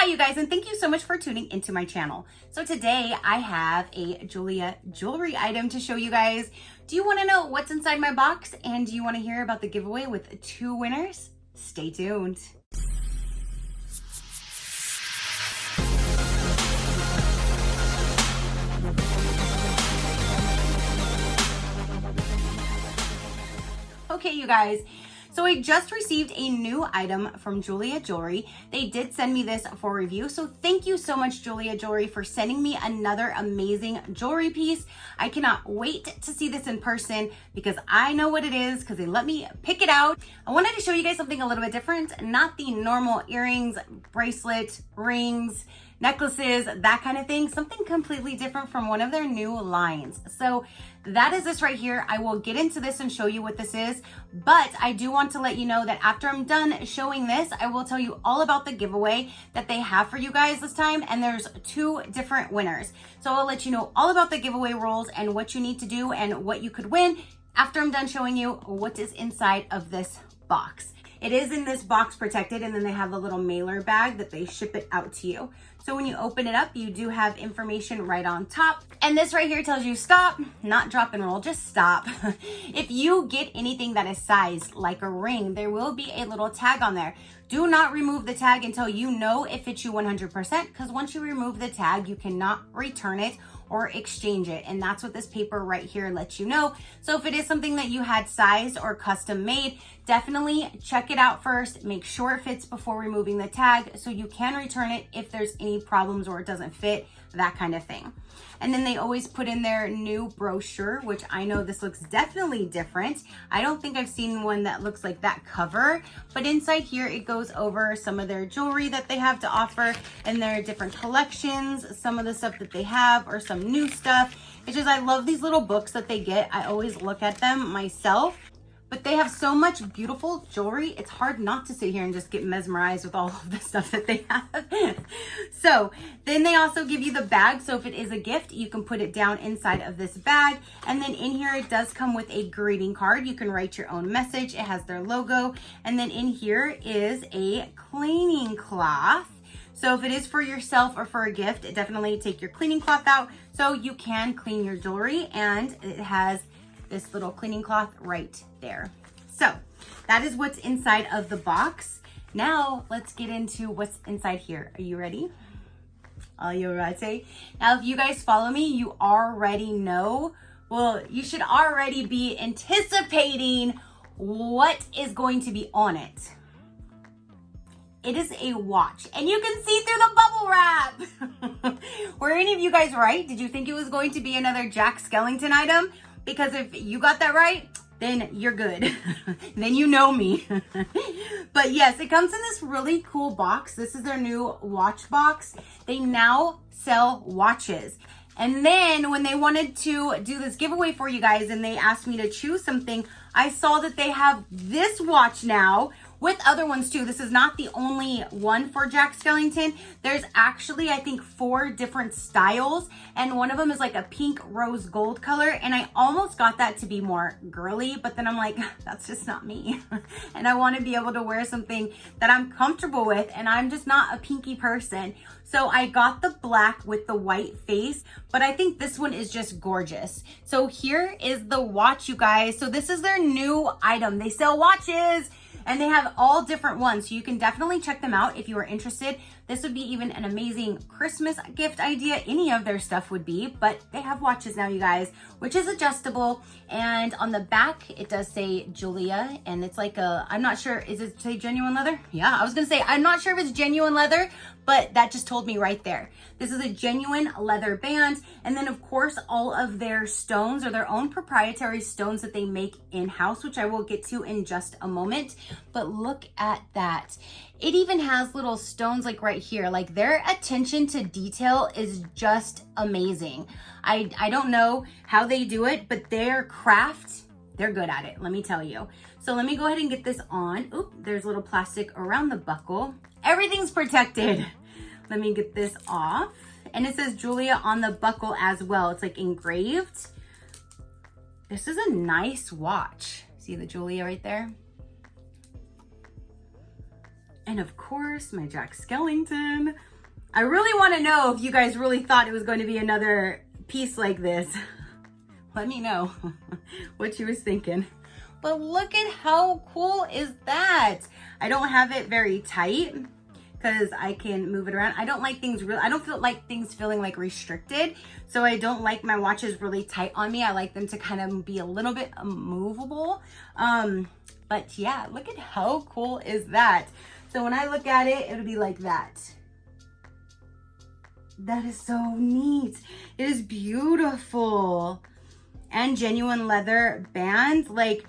you guys, and thank you so much for tuning into my channel. So today I have a Jeulia Jewelry item to show you guys. Do you want to know what's inside my box, and do you want to hear about the giveaway with 2 winners? Stay tuned. Okay, you guys. So I just received a new item from Jeulia Jewelry. They did send me this for review. So thank you so much, Jeulia Jewelry, for sending me another amazing jewelry piece. I cannot wait to see this in person because I know what it is because they let me pick it out. I wanted to show you guys something a little bit different, not the normal earrings, bracelet, rings, necklaces, that kind of thing, something completely different from one of their new lines. So that is this right here. I will get into this and show you what this is, but I do want to let you know that after I'm done showing this, I will tell you all about the giveaway that they have for you guys this time, and there's 2 different winners. So I'll let you know all about the giveaway rules and what you need to do and what you could win after I'm done showing you what is inside of this box. It is in this box protected, and then they have a little mailer bag that they ship it out to you. So when you open it up, you do have information right on top. And this right here tells you stop, not drop and roll, just stop. If you get anything that is sized like a ring, there will be a little tag on there. Do not remove the tag until you know it fits you 100%, because once you remove the tag, you cannot return it or exchange it. And that's what this paper right here lets you know. So if it is something that you had sized or custom made, definitely check it out first. Make sure it fits before removing the tag so you can return it if there's any problems or it doesn't fit, that kind of thing. And then they always put in their new brochure, which I know this looks definitely different. I don't think I've seen one that looks like that cover, but inside here it goes over some of their jewelry that they have to offer and their different collections, some of the stuff that they have or some new stuff. It's just, I love these little books that they get. I always look at them myself. But they have so much beautiful jewelry, it's hard not to sit here and just get mesmerized with all of the stuff that they have. So then they also give you the bag. So if it is a gift, you can put it down inside of this bag. And then in here, it does come with a greeting card. You can write your own message. It has their logo. And then in here is a cleaning cloth. So if it is for yourself or for a gift, definitely take your cleaning cloth out so you can clean your jewelry. And it has this little cleaning cloth right there. So that is what's inside of the box. Now let's get into what's inside here. Are you ready? Are you ready? Now, if you guys follow me, you already know, well, you should already be anticipating what is going to be on it. It is a watch, and you can see through the bubble wrap. Were any of you guys right? Did you think it was going to be another Jack Skellington item? Because if you got that right, then you're good. Then you know me. But yes, it comes in this really cool box. This is their new watch box. They now sell watches. And then when they wanted to do this giveaway for you guys and they asked me to choose something, I saw that they have this watch now with other ones too. This is not the only one for Jack Skellington. There's actually, I think, 4 different styles, and one of them is like a pink rose gold color, and I almost got that to be more girly, but then I'm like, that's just not me. And I want to be able to wear something that I'm comfortable with, and I'm just not a pinky person. So I got the black with the white face, but I think this one is just gorgeous. So here is the watch, you guys. So this is their new item. They sell watches, and they have all different ones, so you can definitely check them out if you are interested. This would be even an amazing Christmas gift idea. Any of their stuff would be, but they have watches now, you guys, which is adjustable. And on the back, it does say Jeulia, and it's like a, I'm not sure, is it say genuine leather? Yeah, I was gonna say, I'm not sure if it's genuine leather, but that just told me right there. This is a genuine leather band. And then of course, all of their stones are their own proprietary stones that they make in-house, which I will get to in just a moment. But look at that. It even has little stones like right here. Like, their attention to detail is just amazing. I don't know how they do it, but their craft, they're good at it, let me tell you. So let me go ahead and get this on. Oop, there's a little plastic around the buckle. Everything's protected. Let me get this off. And it says Jeulia on the buckle as well. It's like engraved. This is a nice watch. See the Jeulia right there? And of course, my Jack Skellington. I really want to know if you guys really thought it was going to be another piece like this. Let me know what you was thinking. But look at how cool is that? I don't have it very tight because I can move it around. I don't like things I don't feel like things feeling like restricted. So I don't like my watches really tight on me. I like them to kind of be a little bit movable. But yeah, look at how cool is that? So when I look at it, it'll be like that. That is so neat. It is beautiful. And genuine leather band. Like,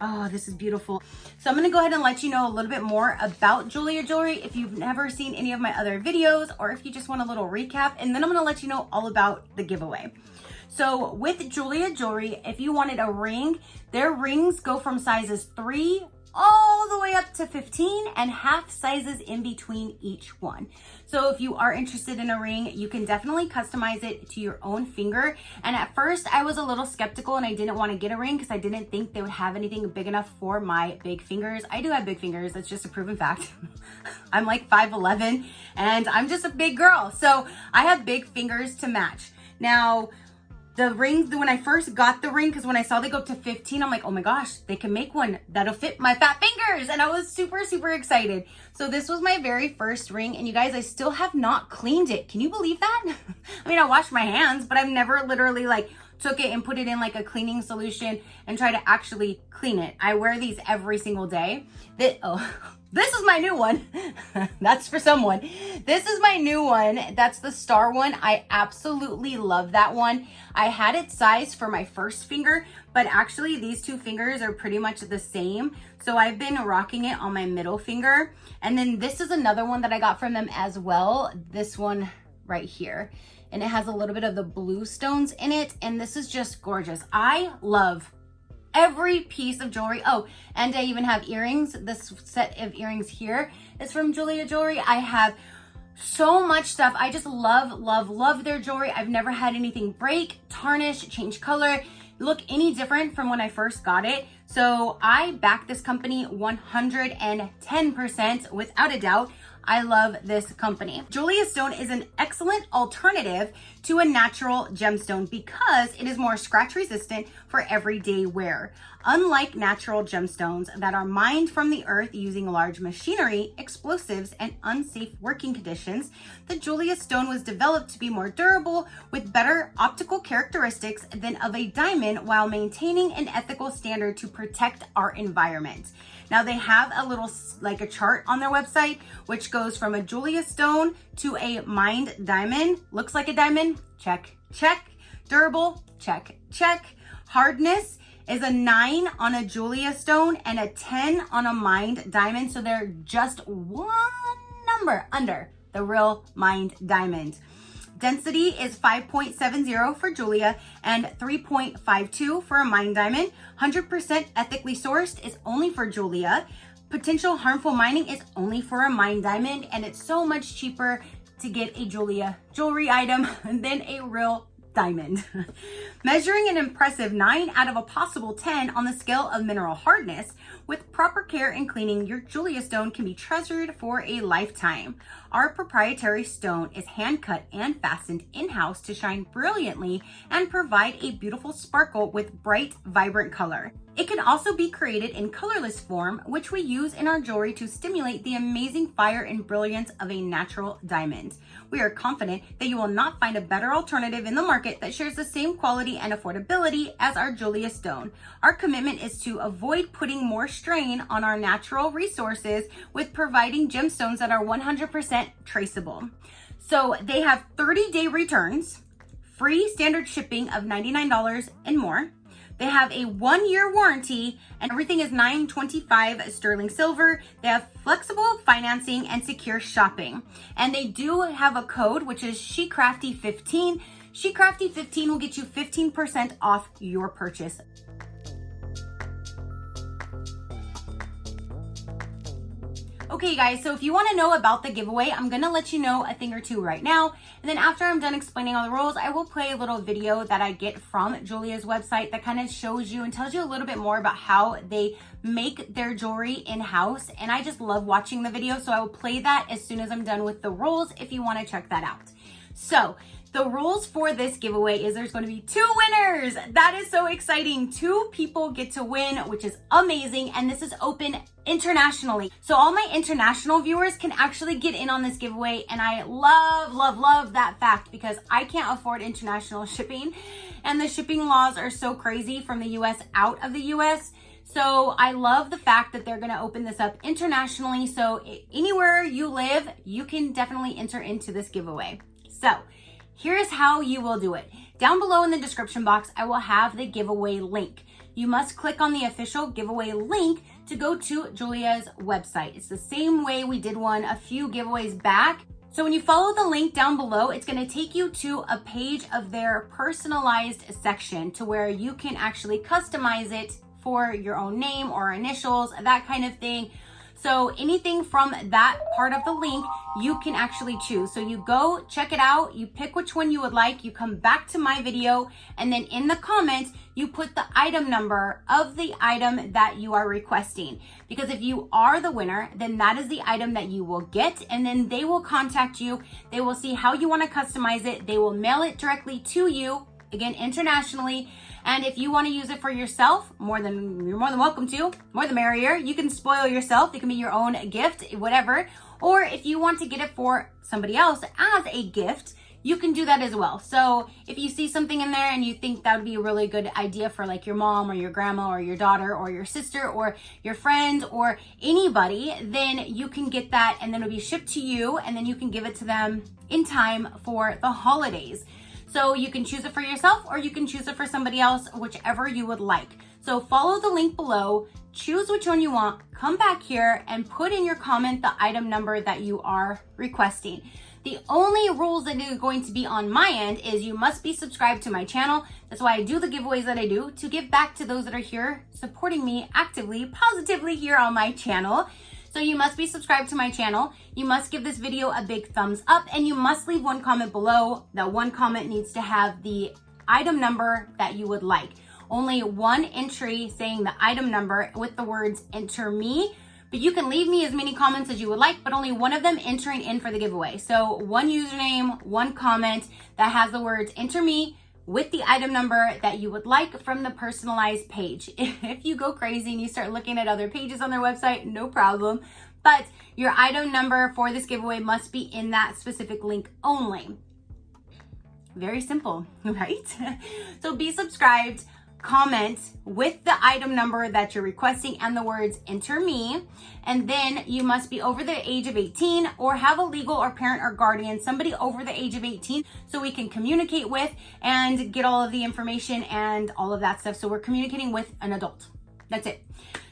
oh, this is beautiful. So I'm gonna go ahead and let you know a little bit more about Jeulia Jewelry if you've never seen any of my other videos, or if you just want a little recap, and then I'm gonna let you know all about the giveaway. So with Jeulia Jewelry, if you wanted a ring, their rings go from sizes 3 all the way up to 15 and half sizes in between each one. So if you are interested in a ring, you can definitely customize it to your own finger. And at first I was a little skeptical and I didn't want to get a ring because I didn't think they would have anything big enough for my big fingers. I do have big fingers. That's just a proven fact. I'm like 5'11" and I'm just a big girl. So I have big fingers to match. Now, the rings, when I first got the ring, because when I saw they go up to 15, I'm like, oh my gosh, they can make one that'll fit my fat fingers. And I was super, super excited. So this was my very first ring. And you guys, I still have not cleaned it. Can you believe that? I mean, I washed my hands, but I've never literally like took it and put it in like a cleaning solution and try to actually clean it. I wear these every single day. This is my new one. That's for someone. This is my new one. That's the star one. I absolutely love that one. I had it sized for my first finger, but actually these two fingers are pretty much the same. So I've been rocking it on my middle finger. And then this is another one that I got from them as well. This one right here. And it has a little bit of the blue stones in it. And this is just gorgeous. I love every piece of jewelry. Oh, and I even have earrings. This set of earrings here is from Jeulia Jewelry. I have so much stuff. I just love, love, love their jewelry. I've never had anything break, tarnish, change color, look any different from when I first got it. So I back this company 110% without a doubt. I love this company. Jeulia Stone is an excellent alternative to a natural gemstone because it is more scratch resistant for everyday wear. Unlike natural gemstones that are mined from the earth using large machinery, explosives, and unsafe working conditions, the Jeulia Stone was developed to be more durable with better optical characteristics than of a diamond while maintaining an ethical standard to protect our environment. Now they have a little, like a chart on their website, which goes from a Jeulia stone to a mined diamond. Looks like a diamond, check, check. Durable, check, check. Hardness is a 9 on a Jeulia stone and a 10 on a mined diamond. So they're just one number under the real mined diamond. Density is 5.70 for Jeulia and 3.52 for a mined diamond. 100% ethically sourced is only for Jeulia. Potential harmful mining is only for a mined diamond, and it's so much cheaper to get a Jeulia jewelry item than a real diamond. Measuring an impressive 9 out of a possible 10 on the scale of mineral hardness, with proper care and cleaning, your Jeulia stone can be treasured for a lifetime. Our proprietary stone is hand cut and fastened in-house to shine brilliantly and provide a beautiful sparkle with bright, vibrant color. It can also be created in colorless form, which we use in our jewelry to stimulate the amazing fire and brilliance of a natural diamond. We are confident that you will not find a better alternative in the market that shares the same quality and affordability as our Jeulia stone. Our commitment is to avoid putting more strain on our natural resources with providing gemstones that are 100% traceable. So they have 30-day returns, free standard shipping of $99 and more. They have a 1-year warranty and everything is $925 sterling silver. They have flexible financing and secure shopping. And they do have a code, which is SheCrafty15. SheCrafty15 will get you 15% off your purchase. Okay guys, so if you want to know about the giveaway, I'm going to let you know a thing or two right now. And then after I'm done explaining all the rules, I will play a little video that I get from Jeulia's website that kind of shows you and tells you a little bit more about how they make their jewelry in-house. And I just love watching the video, so I will play that as soon as I'm done with the rules if you want to check that out. So the rules for this giveaway is there's going to be 2 winners. That is so exciting. 2 people get to win, which is amazing. And this is open internationally. So all my international viewers can actually get in on this giveaway. And I love that fact because I can't afford international shipping. And the shipping laws are so crazy from the US out of the US. So I love the fact that they're going to open this up internationally. So anywhere you live, you can definitely enter into this giveaway. So here's how you will do it. Down below in the description box, I will have the giveaway link. You must click on the official giveaway link to go to Jeulia's website. It's the same way we did one a few giveaways back. So when you follow the link down below, it's going to take you to a page of their personalized section to where you can actually customize it for your own name or initials, that kind of thing. So anything from that part of the link, you can actually choose. So you go check it out, you pick which one you would like, you come back to my video, and then in the comments, you put the item number of the item that you are requesting. Because if you are the winner, then that is the item that you will get, and then they will contact you. They will see how you want to customize it. They will mail it directly to you, again, internationally. And if you want to use it for yourself, you're more than welcome to, more the merrier. You can spoil yourself. It can be your own gift, whatever. Or if you want to get it for somebody else as a gift, you can do that as well. So if you see something in there and you think that would be a really good idea for like your mom or your grandma or your daughter or your sister or your friend or anybody, then you can get that and then it'll be shipped to you and then you can give it to them in time for the holidays. So you can choose it for yourself or you can choose it for somebody else, whichever you would like. So follow the link below, choose which one you want, come back here and put in your comment the item number that you are requesting. The only rules that are going to be on my end is you must be subscribed to my channel. That's why I do the giveaways that I do, to give back to those that are here supporting me actively, positively here on my channel. So you must be subscribed to my channel. You must give this video a big thumbs up and you must leave one comment below. That one comment needs to have the item number that you would like. Only one entry saying the item number with the words enter me, but you can leave me as many comments as you would like, but only one of them entering in for the giveaway. So one username, one comment that has the words enter me with the item number that you would like from the personalized page. If you go crazy and you start looking at other pages on their website, no problem. But your item number for this giveaway must be in that specific link only. Very simple, right? So be subscribed, comment with the item number that you're requesting and the words enter me, and then you must be over the age of 18 or have a legal or parent or guardian, somebody over the age of 18, so we can communicate with and get all of the information and all of that stuff. So we're communicating with an adult. That's it.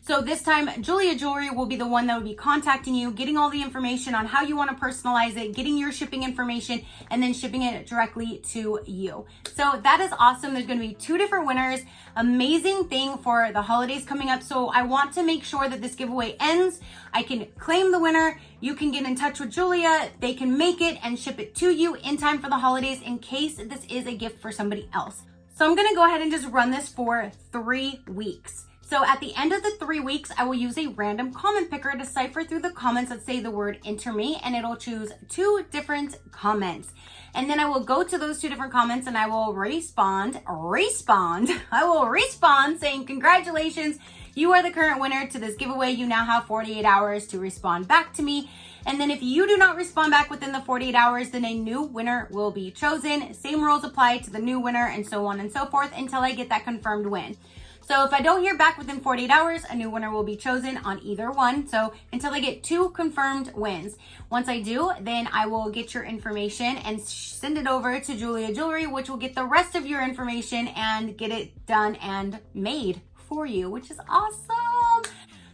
So this time, Jeulia Jewelry will be the one that will be contacting you, getting all the information on how you want to personalize it, getting your shipping information, and then shipping it directly to you. So that is awesome. There's going to be 2 different winners. Amazing thing for the holidays coming up. So I want to make sure that this giveaway ends. I can claim the winner. You can get in touch with Jeulia. They can make it and ship it to you in time for the holidays in case this is a gift for somebody else. So I'm going to go ahead and just run this for 3 weeks. So at the end of the 3 weeks, I will use a random comment picker to cipher through the comments that say the word enter me, and it'll choose 2 different comments. And then I will go to those 2 different comments and I will respond. I will respond saying, congratulations, you are the current winner to this giveaway. You now have 48 hours to respond back to me. And then if you do not respond back within the 48 hours, then a new winner will be chosen. Same rules apply to the new winner and so on and so forth until I get that confirmed win. So if I don't hear back within 48 hours, a new winner will be chosen on either one. So until I get 2 confirmed wins. Once I do, then I will get your information and send it over to Jeulia Jewelry, which will get the rest of your information and get it done and made for you, which is awesome.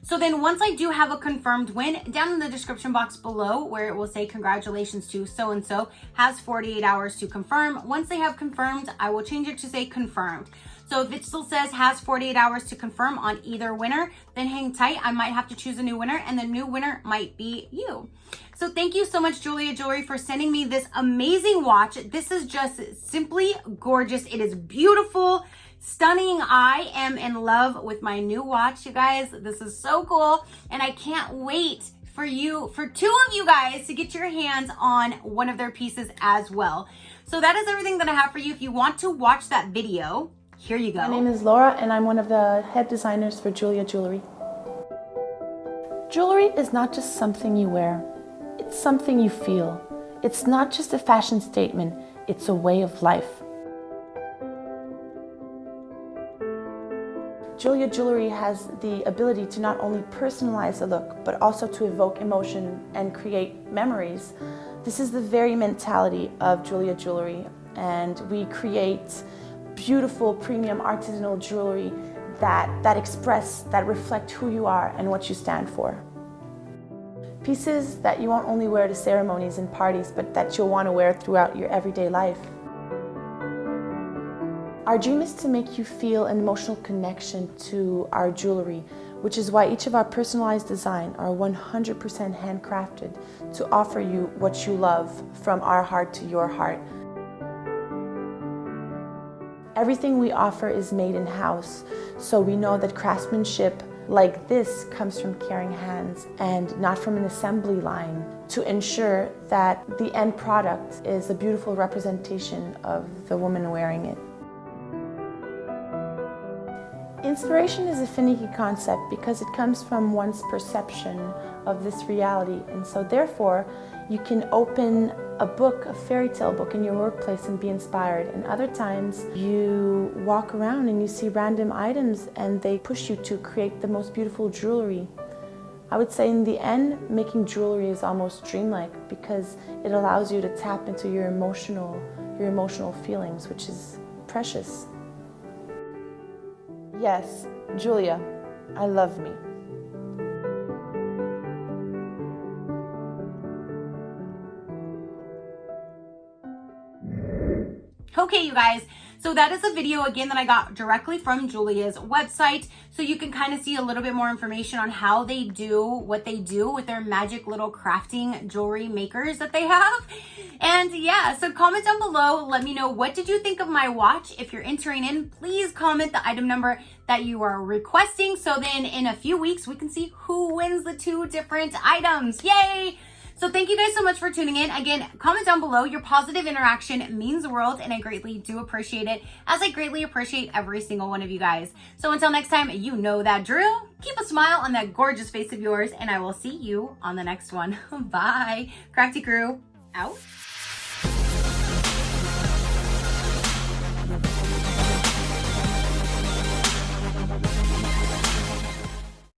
So then once I do have a confirmed win, down in the description box below where it will say congratulations to so-and-so has 48 hours to confirm. Once they have confirmed, I will change it to say confirmed. So if it still says has 48 hours to confirm on either winner, then hang tight. I might have to choose a new winner and the new winner might be you. So thank you so much, Jeulia Jewelry, for sending me this amazing watch. This is just simply gorgeous. It is beautiful, stunning. I am in love with my new watch, you guys. This is so cool. And I can't wait for two of you guys to get your hands on one of their pieces as well. So that is everything that I have for you. If you want to watch that video, here you go. My name is Laura and I'm one of the head designers for Jeulia Jewelry. Jewelry is not just something you wear, it's something you feel. It's not just a fashion statement, it's a way of life. Jeulia Jewelry has the ability to not only personalize the look, but also to evoke emotion and create memories. This is the very mentality of Jeulia Jewelry, and we create beautiful premium artisanal jewelry that reflect who you are and what you stand for. Pieces that you won't only wear to ceremonies and parties, but that you'll want to wear throughout your everyday life. Our dream is to make you feel an emotional connection to our jewelry, which is why each of our personalized designs are 100% handcrafted to offer you what you love from our heart to your heart. Everything we offer is made in-house, so we know that craftsmanship like this comes from caring hands and not from an assembly line, to ensure that the end product is a beautiful representation of the woman wearing it. Inspiration is a finicky concept because it comes from one's perception of this reality, and so therefore you can open a book, a fairy tale book in your workplace and be inspired, and other times you walk around and you see random items and they push you to create the most beautiful jewelry. I would say in the end, making jewelry is almost dreamlike because it allows you to tap into your emotional feelings, which is precious. Yes, Jeulia, I love me. Okay, you guys, so that is a video again that I got directly from Jeulia's website, so you can kind of see a little bit more information on how they do what they do with their magic little crafting jewelry makers that they have. And yeah, so comment down below, let me know, what did you think of my watch? If you're entering in, please comment the item number that you are requesting, so then in a few weeks we can see who wins the 2 different items. Yay! So thank you guys so much for tuning in. Again, comment down below. Your positive interaction means the world, and I greatly do appreciate it, as I greatly appreciate every single one of you guys. So until next time, you know that drill. Keep a smile on that gorgeous face of yours, and I will see you on the next one. Bye. Crafty crew, out.